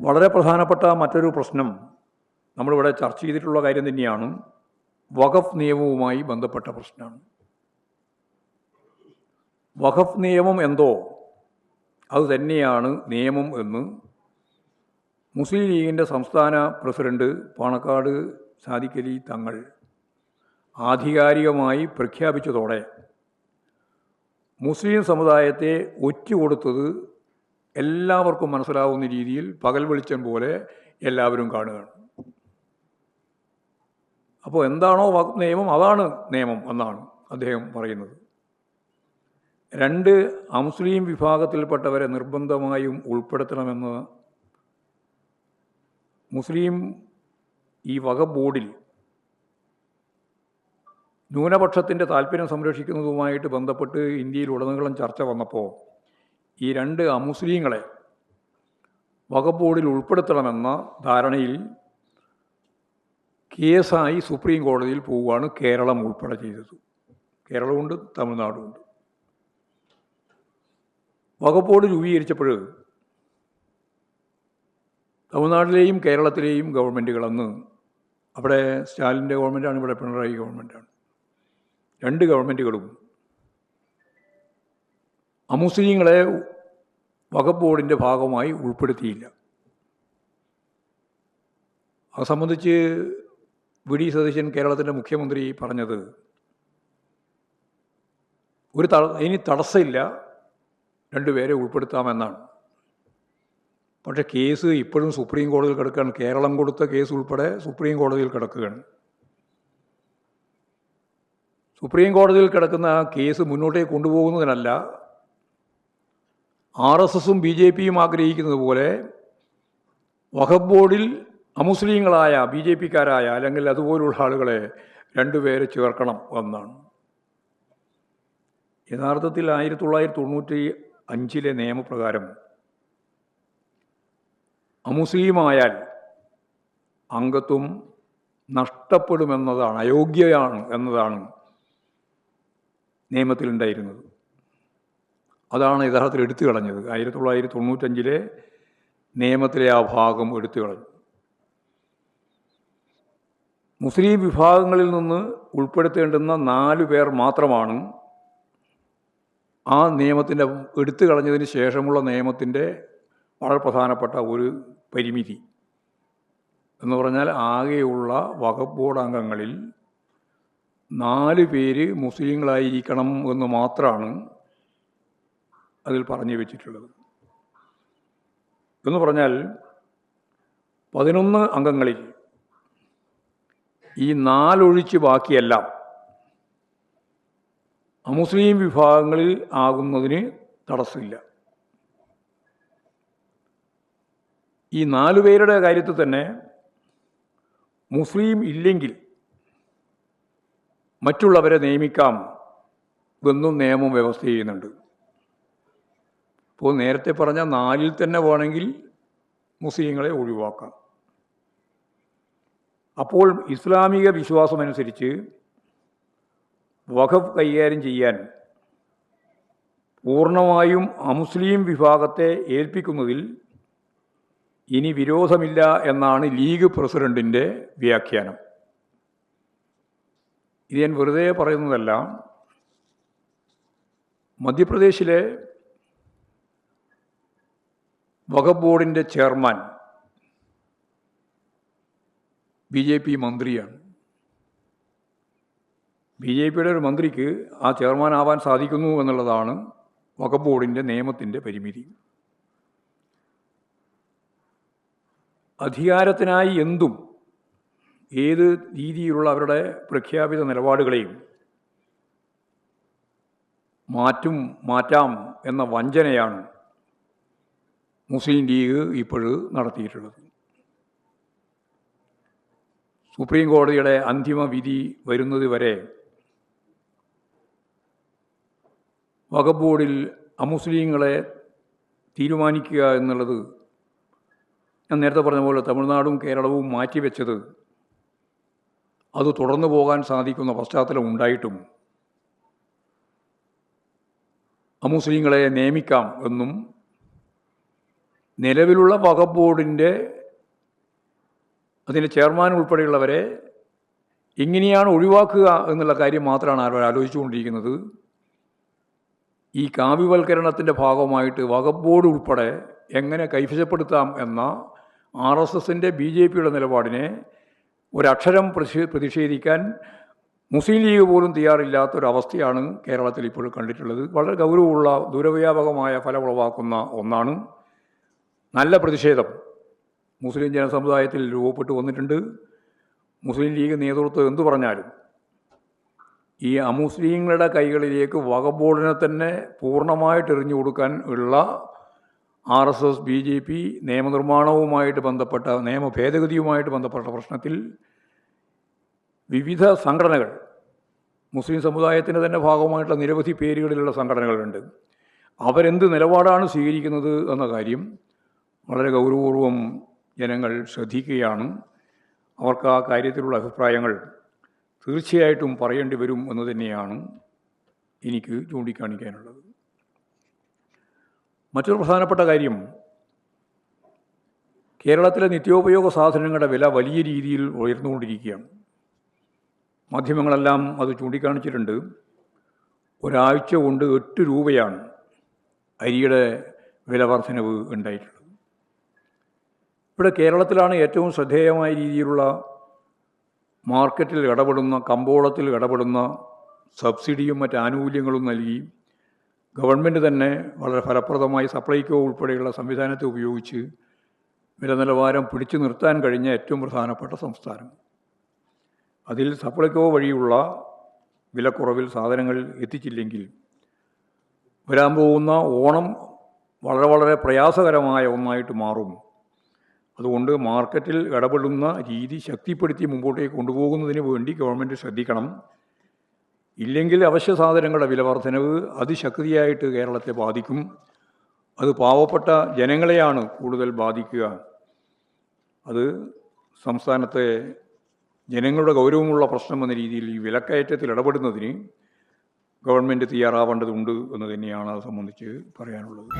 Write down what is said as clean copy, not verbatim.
വളരെ പ്രധാനപ്പെട്ട മറ്റൊരു പ്രശ്നം നമ്മളിവിടെ ചർച്ച ചെയ്തിട്ടുള്ള കാര്യം തന്നെയാണ് വഖഫ് നിയമവുമായി ബന്ധപ്പെട്ട പ്രശ്നമാണ്. വഖഫ് നിയമം എന്തോ അത് തന്നെയാണ് നിയമം എന്ന് മുസ്ലിം ലീഗിൻ്റെ സംസ്ഥാന പ്രസിഡന്റ് പാണക്കാട് സാദിഖ് അലി തങ്ങൾ ആധികാരികമായി പ്രഖ്യാപിച്ചതോടെ മുസ്ലിം സമുദായത്തെ ഒറ്റുകൊടുത്തത് എല്ലാവർക്കും മനസ്സിലാവുന്ന രീതിയിൽ പകൽ വെളിച്ചം പോലെ എല്ലാവരും കാണുകയാണ്. അപ്പോൾ എന്താണോ വഖഫ് നിയമം അതാണ് നിയമം എന്നാണ് അദ്ദേഹം പറയുന്നത്. രണ്ട് അമുസ്ലിം വിഭാഗത്തിൽപ്പെട്ടവരെ നിർബന്ധമായും ഉൾപ്പെടുത്തണമെന്ന് മുസ്ലിം ഈ വഖഫ് ബോർഡിൽ ന്യൂനപക്ഷത്തിൻ്റെ താല്പര്യം സംരക്ഷിക്കുന്നതുമായിട്ട് ബന്ധപ്പെട്ട് ഇന്ത്യയിലുടനീളം ചർച്ച വന്നപ്പോൾ ഈ രണ്ട് അമുസ്ലിങ്ങളെ വഖഫ് ബോർഡിൽ ഉൾപ്പെടുത്തണമെന്ന ധാരണയിൽ കേസായി സുപ്രീം കോടതിയിൽ പോവുകയാണ് കേരളം ഉൾപ്പെടെ ചെയ്തത്. കേരളമുണ്ട്, തമിഴ്നാടുമുണ്ട്. വഖഫ് ബോർഡ് രൂപീകരിച്ചപ്പോൾ തമിഴ്നാട്ടിലെയും കേരളത്തിലെയും ഗവൺമെൻറ്റുകൾ അന്ന് അവിടെ സ്റ്റാലിൻ്റെ ഗവൺമെൻറ്റാണ്, ഇവിടെ പിണറായി ഗവൺമെൻറ്റാണ്. രണ്ട് ഗവൺമെൻറ്റുകളും അമുസ്ലിങ്ങളെ വഖഫ് ബോർഡിൻ്റെ ഭാഗമായി ഉൾപ്പെടുത്തിയില്ല. അത് സംബന്ധിച്ച് വി ഡി സതീശൻ കേരളത്തിൻ്റെ മുഖ്യമന്ത്രി പറഞ്ഞത് ഇനി തടസ്സമില്ല, രണ്ടുപേരെ ഉൾപ്പെടുത്താമെന്നാണ്. പക്ഷേ കേസ് ഇപ്പോഴും സുപ്രീം കോടതിയിൽ കിടക്കുകയാണ്. കേരളം കൊടുത്ത കേസ് ഉൾപ്പെടെ സുപ്രീം കോടതിയിൽ കിടക്കുകയാണ്. സുപ്രീം കോടതിയിൽ കിടക്കുന്ന കേസ് മുന്നോട്ടേക്ക് കൊണ്ടുപോകുന്നതിനല്ല, RSSും BJPയും ആഗ്രഹിക്കുന്നത് പോലെ വഖഫ് ബോർഡിൽ അമുസ്ലിങ്ങളായ BJPക്കാരായ അല്ലെങ്കിൽ അതുപോലുള്ള ആളുകളെ രണ്ടുപേരെ ചേർക്കണം എന്നാണ്. യഥാർത്ഥത്തിൽ 1995 നിയമപ്രകാരം അമുസ്ലിമായാൽ അംഗത്വം നഷ്ടപ്പെടുമെന്നതാണ്, അയോഗ്യയാണ് എന്നതാണ് നിയമത്തിലുണ്ടായിരുന്നത്. അതാണ് യഥാർത്ഥത്തിൽ എടുത്തു കളഞ്ഞത്. 1995 നിയമത്തിലെ ആ ഭാഗം എടുത്തു കളഞ്ഞു. മുസ്ലിം വിഭാഗങ്ങളിൽ നിന്ന് ഉൾപ്പെടുത്തേണ്ടുന്ന 4 പേർ മാത്രമാണ് ആ നിയമത്തിൻ്റെ എടുത്തു കളഞ്ഞതിന് ശേഷമുള്ള നിയമത്തിൻ്റെ വളരെ പ്രധാനപ്പെട്ട ഒരു പരിമിതി എന്ന് പറഞ്ഞാൽ ആകെയുള്ള വഖഫ് ബോർഡ് അംഗങ്ങളിൽ 4 പേര് മുസ്ലിങ്ങളായിരിക്കണം എന്ന് മാത്രമാണ് അതിൽ പറഞ്ഞു വെച്ചിട്ടുള്ളത്. എന്ന് പറഞ്ഞാൽ 11 അംഗങ്ങളിൽ ഈ 4 ഒഴിച്ച് ബാക്കിയെല്ലാം അമുസ്ലിം വിഭാഗങ്ങളിൽ ആകുന്നതിന് തടസ്സമില്ല. ഈ 4 പേരുടെ കാര്യത്തിൽ തന്നെ മുസ്ലിം ഇല്ലെങ്കിൽ മറ്റുള്ളവരെ നിയമിക്കാം എന്നും നിയമം വ്യവസ്ഥ ചെയ്യുന്നുണ്ട്. ഇപ്പോൾ നേരത്തെ പറഞ്ഞ 4-ൽ തന്നെ വേണമെങ്കിൽ മുസ്ലിങ്ങളെ ഒഴിവാക്കാം. അപ്പോൾ ഇസ്ലാമിക വിശ്വാസമനുസരിച്ച് വഖഫ് കൈകാര്യം ചെയ്യാൻ പൂർണ്ണമായും അമുസ്ലിം വിഭാഗത്തെ ഏൽപ്പിക്കുന്നതിൽ ഇനി വിരോധമില്ല എന്നാണ് ലീഗ് പ്രസിഡന്റിൻ്റെ വ്യാഖ്യാനം. ഇത് ഞാൻ വെറുതെ പറയുന്നതല്ല. മധ്യപ്രദേശിലെ വഖഫ് ബോർഡിൻ്റെ ചെയർമാൻ BJP മന്ത്രിയാണ്. BJPയുടെ ഒരു മന്ത്രിക്ക് ആ ചെയർമാൻ ആവാൻ സാധിക്കുന്നു എന്നുള്ളതാണ് വഖഫ് ബോർഡിൻ്റെ നിയമത്തിൻ്റെ പരിമിതി. അധികാരത്തിനായി എന്തും ഏത് രീതിയിലുള്ള അവരുടെ പ്രഖ്യാപിത നിലപാടുകളെയും മാറ്റാം എന്ന വഞ്ചനയാണ് മുസ്ലിം ലീഗ് ഇപ്പോഴും നടത്തിയിട്ടുള്ളത്. സുപ്രീം കോടതിയുടെ അന്തിമ വിധി വരുന്നത് വരെ വഖഫ് ബോർഡിൽ അമുസ്ലിങ്ങളെ തീരുമാനിക്കുക എന്നുള്ളത് ഞാൻ നേരത്തെ പറഞ്ഞ പോലെ തമിഴ്നാടും കേരളവും മാറ്റിവെച്ചത് അത് തുടർന്നു പോകാൻ സാധിക്കുന്ന പശ്ചാത്തലം ഉണ്ടായിട്ടും അമുസ്ലിങ്ങളെ നിയമിക്കാം എന്നും നിലവിലുള്ള വഖഫ് ബോർഡിൻ്റെ അതിൻ്റെ ചെയർമാൻ ഉൾപ്പെടെയുള്ളവരെ എങ്ങനെയാണ് ഒഴിവാക്കുക എന്നുള്ള കാര്യം മാത്രമാണ് അവർ ആലോചിച്ചുകൊണ്ടിരിക്കുന്നത്. ഈ കാവ്യവൽക്കരണത്തിൻ്റെ ഭാഗമായിട്ട് വഖഫ് ബോർഡ് ഉൾപ്പെടെ എങ്ങനെ കൈവശപ്പെടുത്താം എന്ന RSSൻ്റെ BJPയുടെ നിലപാടിനെ ഒരക്ഷരം പ്രതിഷേധിക്കാൻ മുസ്ലിം ലീഗ് പോലും തയ്യാറില്ലാത്തൊരവസ്ഥയാണ് കേരളത്തിൽ ഇപ്പോൾ കണ്ടിട്ടുള്ളത്. വളരെ ഗൗരവമുള്ള ദൂരവ്യാപകമായ ഫലം ഉളവാക്കുന്ന ഒന്നാണ്. നല്ല പ്രതിഷേധം മുസ്ലിം ജനസമുദായത്തിൽ രൂപപ്പെട്ടു വന്നിട്ടുണ്ട്. മുസ്ലിം ലീഗ് നേതൃത്വം എന്തു പറഞ്ഞാലും ഈ അമുസ്ലിങ്ങളുടെ കൈകളിലേക്ക് വഖഫ് ബോർഡിനെ തന്നെ പൂർണ്ണമായിട്ട് എറിഞ്ഞു കൊടുക്കാൻ ഉള്ള RSS BJP നിയമനിർമ്മാണവുമായിട്ട് ബന്ധപ്പെട്ട നിയമ ഭേദഗതിയുമായിട്ട് ബന്ധപ്പെട്ട പ്രശ്നത്തിൽ വിവിധ സംഘടനകൾ, മുസ്ലിം സമുദായത്തിൻ്റെ തന്നെ ഭാഗമായിട്ടുള്ള നിരവധി പേരുകളിലുള്ള സംഘടനകളുണ്ട്. അവരെന്ത് നിലപാടാണ് സ്വീകരിക്കുന്നത് എന്ന കാര്യം വളരെ ഗൗരവപൂർവം ജനങ്ങൾ ശ്രദ്ധിക്കുകയാണ്. അവർക്ക് ആ കാര്യത്തിലുള്ള അഭിപ്രായങ്ങൾ തീർച്ചയായിട്ടും പറയേണ്ടി വരും എന്ന് തന്നെയാണ് എനിക്ക് ചൂണ്ടിക്കാണിക്കാനുള്ളത്. മറ്റൊരു പ്രധാനപ്പെട്ട കാര്യം, കേരളത്തിലെ നിത്യോപയോഗ സാധനങ്ങളുടെ വില വലിയ രീതിയിൽ ഉയർന്നുകൊണ്ടിരിക്കുകയാണ്. മാധ്യമങ്ങളെല്ലാം അത് ചൂണ്ടിക്കാണിച്ചിട്ടുണ്ട്. ഒരാഴ്ച കൊണ്ട് 8 രൂപയാണ് അരിയുടെ വില വർധനവ് ഉണ്ടായിട്ടുള്ളത്. ഇവിടെ കേരളത്തിലാണ് ഏറ്റവും ശ്രദ്ധേയമായ രീതിയിലുള്ള മാർക്കറ്റിൽ ഇടപെടുന്ന, കമ്പോളത്തിൽ ഇടപെടുന്ന സബ്സിഡിയും മറ്റ് ആനുകൂല്യങ്ങളും നൽകി ഗവൺമെൻറ് തന്നെ വളരെ ഫലപ്രദമായി സപ്ലൈകോ ഉൾപ്പെടെയുള്ള സംവിധാനത്തെ ഉപയോഗിച്ച് വില നിലവാരം പിടിച്ചു നിർത്താൻ കഴിഞ്ഞ ഏറ്റവും പ്രധാനപ്പെട്ട സംസ്ഥാനം. അതിൽ സപ്ലൈകോ വഴിയുള്ള വിലക്കുറവിൽ സാധനങ്ങൾ എത്തിച്ചില്ലെങ്കിൽ വരാൻ പോകുന്ന ഓണം വളരെ വളരെ പ്രയാസകരമായ ഒന്നായിട്ട് മാറും. അതുകൊണ്ട് മാർക്കറ്റിൽ ഇടപെടുന്ന രീതി ശക്തിപ്പെടുത്തി മുമ്പോട്ടേക്ക് കൊണ്ടുപോകുന്നതിന് വേണ്ടി ഗവൺമെൻറ് ശ്രദ്ധിക്കണം. ഇല്ലെങ്കിൽ അവശ്യ സാധനങ്ങളുടെ വില വർധനവ് അതിശക്തിയായിട്ട് കേരളത്തെ ബാധിക്കും. അത് പാവപ്പെട്ട ജനങ്ങളെയാണ് കൂടുതൽ ബാധിക്കുക. അത് സംസ്ഥാനത്തെ ജനങ്ങളുടെ ഗൗരവമുള്ള പ്രശ്നം എന്ന രീതിയിൽ ഈ വിലക്കയറ്റത്തിൽ ഇടപെടുന്നതിന് ഗവൺമെൻറ് തയ്യാറാവേണ്ടതുണ്ട് എന്ന് തന്നെയാണ് അത് സംബന്ധിച്ച് പറയാനുള്ളത്.